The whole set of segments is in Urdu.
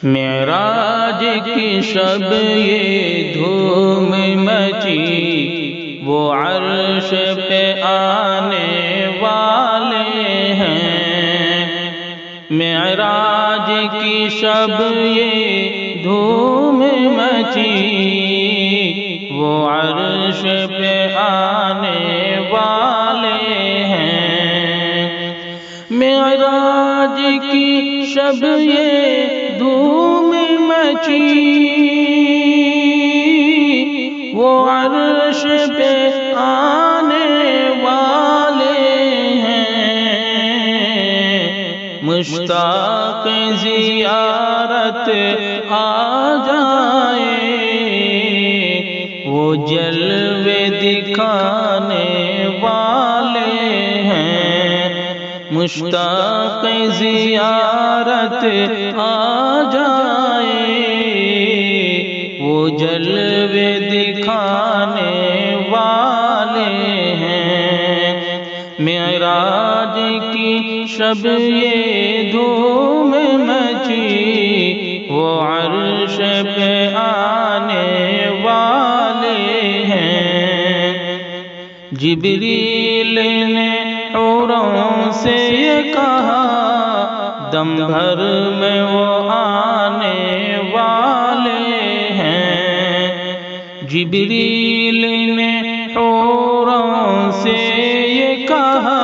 معراج کی شب یہ دھوم مچی، وہ عرش پہ آنے والے ہیں۔ معراج کی شب یہ دھوم مچی، وہ عرش پہ آنے والے ہیں۔ معراج کی شب یہ دھوم مچی، وہ عرش پہ آنے والے ہیں۔ مشتاق زیارت آ جائے، وہ جلوے دکھانے والے ہیں۔ مشتاق زیارت آ جائے، وہ جلوے دکھانے والے ہیں۔ معراج کی شب یہ دھوم مچی، وہ عرش پہ آنے والے ہیں۔ جبریل نے حوروں سے یہ کہا، دم بھر میں وہ آنے والے ہیں۔ جبریل نے حوروں سے یہ کہا،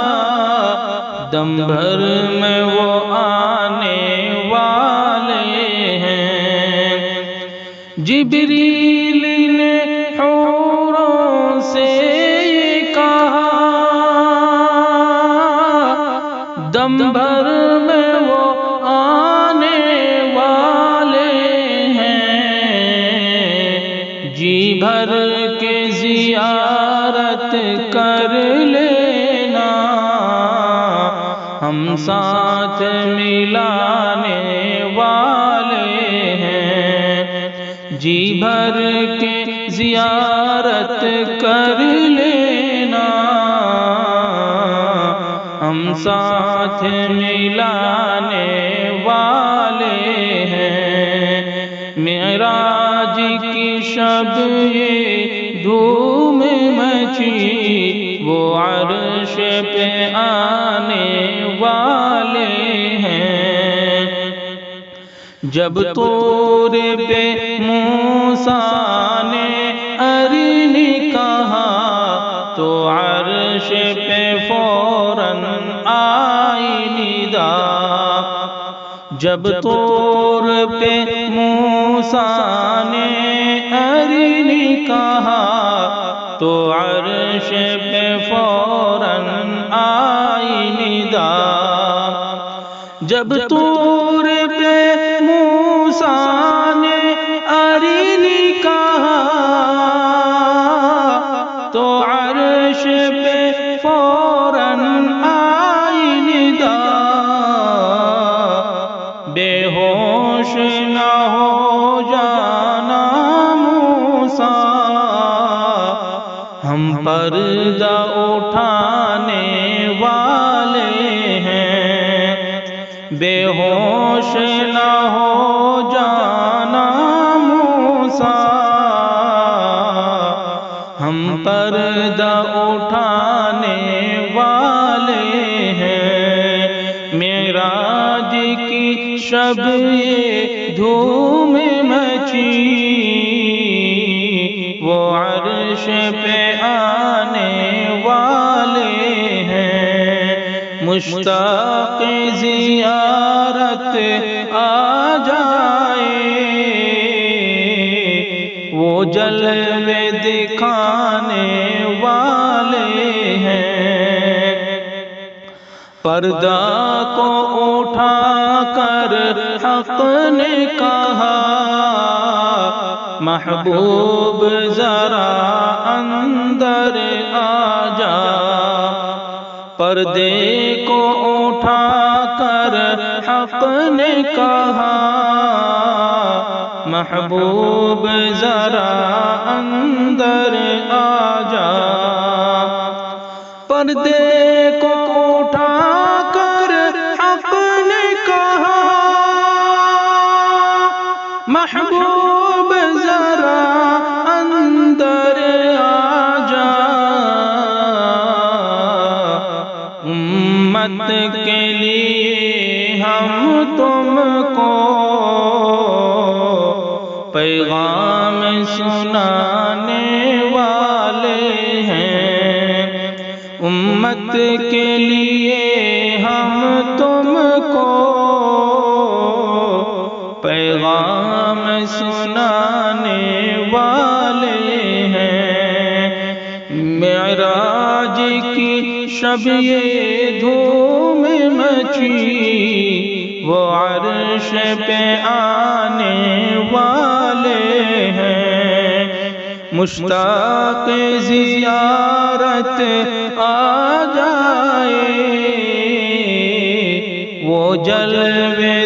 دم بھر میں وہ آنے والے ہیں۔ جبریل نے حوروں سے یہ کہا، دم بھر میں وہ آنے والے ہیں۔ جی بھر کے زیارت کر لینا، ہم ساتھ ملانے والے ہیں۔ جی بھر کے زیارت کر لینا، ہم ساتھ ملانے والے ہیں۔ معراج کی شب یہ دھوم مچی، وہ عرش پہ آنے والے ہیں۔ جب طور پہ موسیٰ نے ارنی کہا، تو عرش پہ فوراً آئی ندا۔ جب طور پہ موسیٰ نے ارنی کہا، تو عرش پہ فوراً آئی ندا۔ جب طور پہ موسیٰ نے ارنی کہا، تو عرش پہ فوراً آئی ندا۔ بے ہوش نہ ہو جانا موسیٰ، ہم پردہ اٹھانے والے ہیں۔ بے ہوش نہ ہو جانا موسیٰ، ہم پردہ اٹھانے والے ہیں۔ معراج کی شب یہ دھوم مچی، وہ عرش پہ آنے والے ہیں۔ مشتاق زیارت آ جائے، وہ جلوے دکھانے والے ہیں۔ پردہ کو اٹھا کر حق نے کہا، محبوب ذرا اندر آ جا۔ پردے کو اٹھا کر حق نے کہا، محبوب ذرا اندر آ جا۔ پردے کو اٹھا کر حق نے کہا، محبوب ذرا اندر آجا، امت کے لیے ہم تم کو پیغام سنانے والے ہیں، امت کے لیے ہم تم کو پیغام سنانے والے ہیں۔ معراج کی شب یہ دھوم مچی، وہ عرش پہ آنے والے ہیں، مشتاق زیارت آ جائے، وہ جلوے